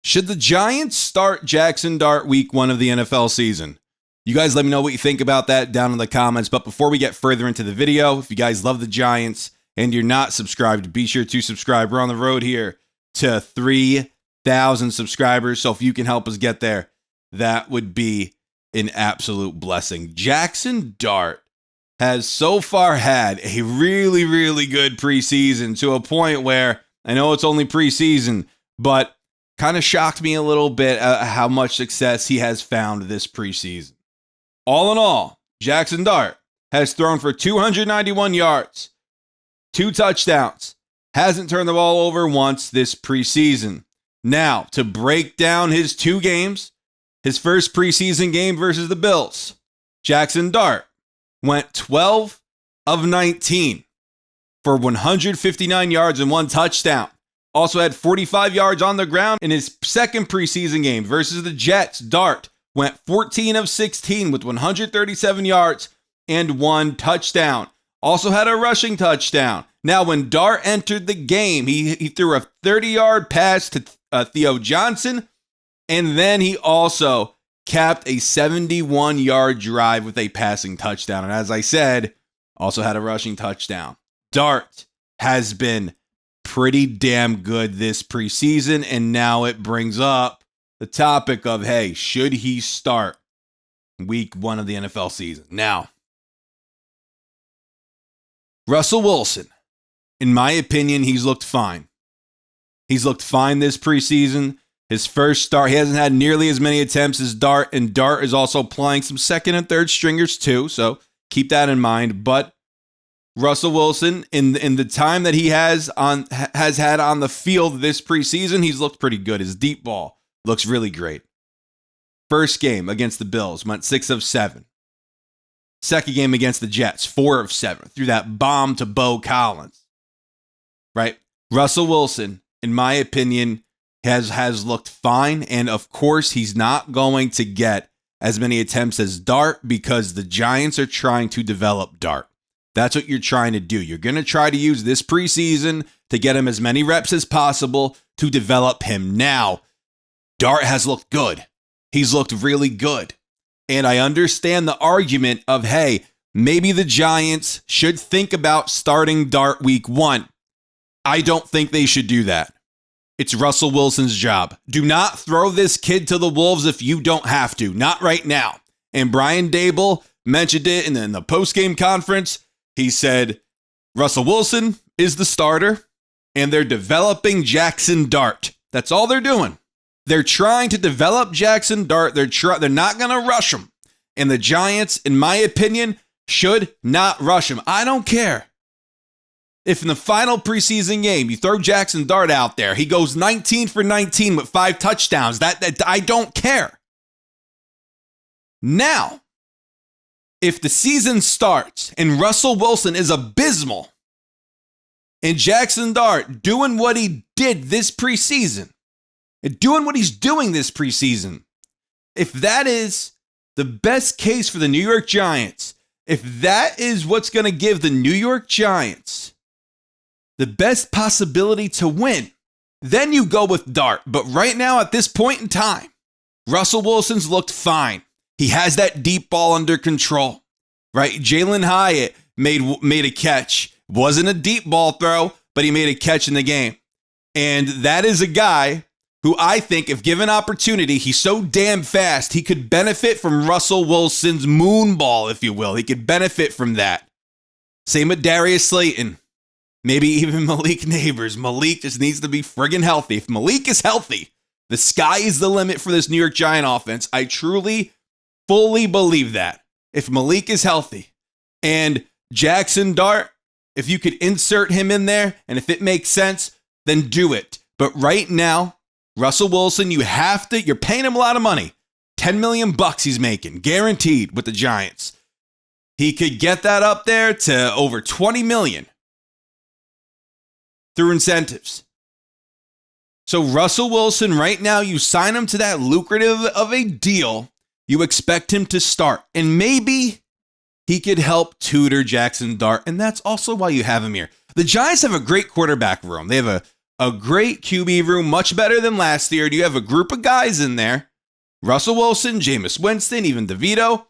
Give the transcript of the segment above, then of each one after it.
Should the Giants start Jaxson Dart week 1 of the NFL season? You guys let me know what you think about that down in the comments. But before we get further into the video, if you guys love the Giants and you're not subscribed, be sure to subscribe. We're on the road here to 3,000 subscribers. So if you can help us get there, that would be an absolute blessing. Jaxson Dart has so far had a really, really good preseason to a point where I know it's only preseason, but kind of shocked me a little bit how much success he has found this preseason. All in all, Jaxson Dart has thrown for 291 yards, 2 touchdowns, hasn't turned the ball over once this preseason. Now, to break down his 2 games, his first preseason game versus the Bills, Jaxson Dart went 12 of 19 for 159 yards and 1 touchdown. Also had 45 yards on the ground in his second preseason game versus the Jets. Dart went 14 of 16 with 137 yards and 1 touchdown. Also had a rushing touchdown. Now, when Dart entered the game, he threw a 30-yard pass to Theo Johnson, and then he also capped a 71-yard drive with a passing touchdown. And as I said, also had a rushing touchdown. Dart has been pretty damn good this preseason, and now it brings up the topic of, hey, should he start week 1 of the NFL season? Now, Russell Wilson, in my opinion, he's looked fine. He's looked fine this preseason. His first start, he hasn't had nearly as many attempts as Dart, and Dart is also playing some second and third stringers too, so keep that in mind. But Russell Wilson, in the time that he has had on the field this preseason, he's looked pretty good. His deep ball looks really great. First game against the Bills, went 6 of 7. Second game against the Jets, 4 of 7. Threw that bomb to Bo Collins. Right? Russell Wilson, in my opinion, has looked fine. And of course, he's not going to get as many attempts as Dart because the Giants are trying to develop Dart. That's what you're trying to do. You're going to try to use this preseason to get him as many reps as possible to develop him. Now, Dart has looked good. He's looked really good. And I understand the argument of, hey, maybe the Giants should think about starting Dart week 1. I don't think they should do that. It's Russell Wilson's job. Do not throw this kid to the wolves if you don't have to. Not right now. And Brian Daboll mentioned it in the post-game conference. He said, Russell Wilson is the starter, and they're developing Jaxson Dart. That's all they're doing. They're trying to develop Jaxson Dart. They're not going to rush him. And the Giants, in my opinion, should not rush him. I don't care if in the final preseason game you throw Jaxson Dart out there, he goes 19 for 19 with 5 touchdowns. That I don't care. Now, if the season starts and Russell Wilson is abysmal and Jaxson Dart doing what he did this preseason, and doing what he's doing this preseason, if that is the best case for the New York Giants, if that is what's going to give the New York Giants the best possibility to win, then you go with Dart. But right now, at this point in time, Russell Wilson's looked fine. He has that deep ball under control, right? Jalen Hyatt made a catch. Wasn't a deep ball throw, but he made a catch in the game. And that is a guy who I think, if given opportunity, he's so damn fast, he could benefit from Russell Wilson's moon ball, if you will. He could benefit from that. Same with Darius Slayton. Maybe even Malik Neighbors. Malik just needs to be friggin' healthy. If Malik is healthy, the sky is the limit for this New York Giant offense. I truly, fully believe that. If Malik is healthy. And Jaxson Dart, if you could insert him in there, and if it makes sense, then do it. But right now, Russell Wilson, you're paying him a lot of money. $10 million he's making, guaranteed with the Giants. He could get that up there to over $20 million through incentives. So Russell Wilson, right now, you sign him to that lucrative of a deal. You expect him to start. And maybe he could help tutor Jaxson Dart. And that's also why you have him here. The Giants have a great quarterback room. They have a great QB room, much better than last year. You have a group of guys in there. Russell Wilson, Jameis Winston, even DeVito.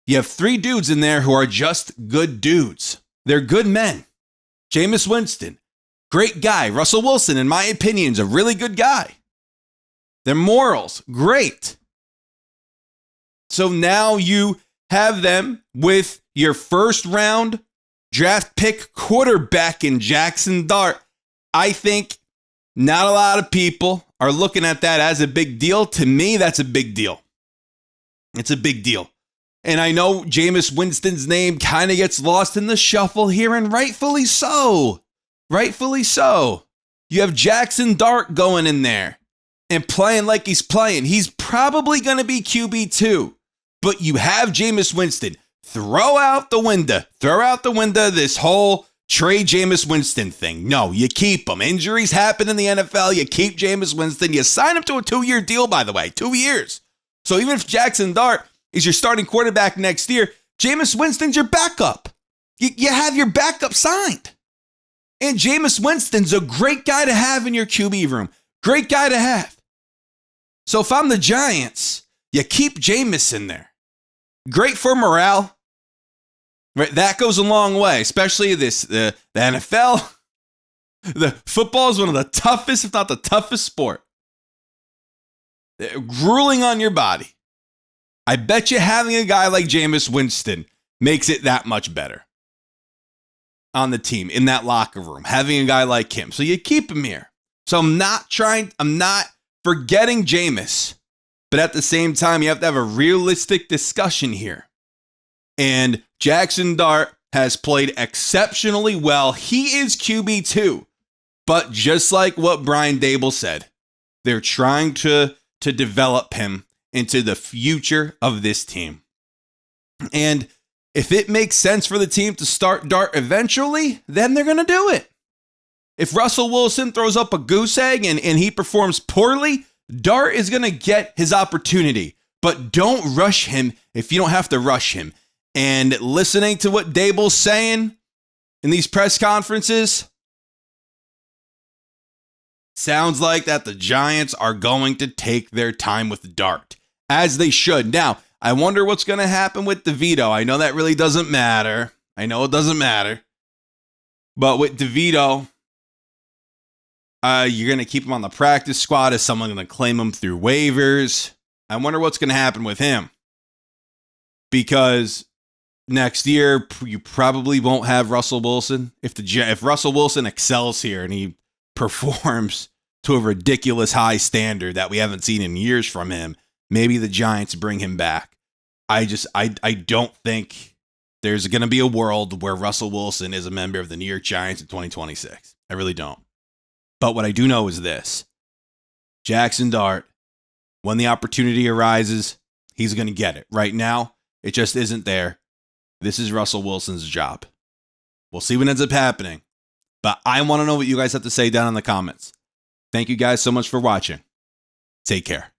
You have 3 dudes in there who are just good dudes. They're good men. Jameis Winston, great guy. Russell Wilson, in my opinion, is a really good guy. Their morals, great. So now you have them with your first round draft pick quarterback in Jaxson Dart. I think not a lot of people are looking at that as a big deal. To me, that's a big deal. It's a big deal. And I know Jameis Winston's name kind of gets lost in the shuffle here, and rightfully so. Rightfully so. You have Jaxson Dart going in there and playing like he's playing. He's probably going to be QB2, but you have Jameis Winston. Throw out the window this whole trade Jameis Winston thing. No, you keep him. Injuries happen in the NFL. You keep Jameis Winston. You sign him to a 2-year deal, by the way, 2 years. So even if Jaxson Dart is your starting quarterback next year, Jameis Winston's your backup. You have your backup signed. And Jameis Winston's a great guy to have in your QB room. Great guy to have. So if I'm the Giants, you keep Jameis in there. Great for morale. Right, that goes a long way, especially the NFL. The football is one of the toughest, if not the toughest sport. They're grueling on your body. I bet you having a guy like Jameis Winston makes it that much better on the team, in that locker room, having a guy like him. So you keep him here. So I'm not forgetting Jameis, but at the same time, you have to have a realistic discussion here. And Jaxson Dart has played exceptionally well. He is QB2. But just like what Brian Dable said, they're trying to develop him into the future of this team. And if it makes sense for the team to start Dart eventually, then they're going to do it. If Russell Wilson throws up a goose egg and he performs poorly, Dart is going to get his opportunity. But don't rush him if you don't have to rush him. And listening to what Dable's saying in these press conferences, sounds like that the Giants are going to take their time with Dart, as they should. Now, I wonder what's going to happen with DeVito. I know that really doesn't matter. I know it doesn't matter. But with DeVito, you're going to keep him on the practice squad. Is someone going to claim him through waivers? I wonder what's going to happen with him. Because next year, you probably won't have Russell Wilson. If Russell Wilson excels here and he performs to a ridiculous high standard that we haven't seen in years from him, maybe the Giants bring him back. I don't think there's going to be a world where Russell Wilson is a member of the New York Giants in 2026. I really don't. But what I do know is this. Jaxson Dart, when the opportunity arises, he's going to get it. Right now, it just isn't there. This is Russell Wilson's job. We'll see what ends up happening. But I want to know what you guys have to say down in the comments. Thank you guys so much for watching. Take care.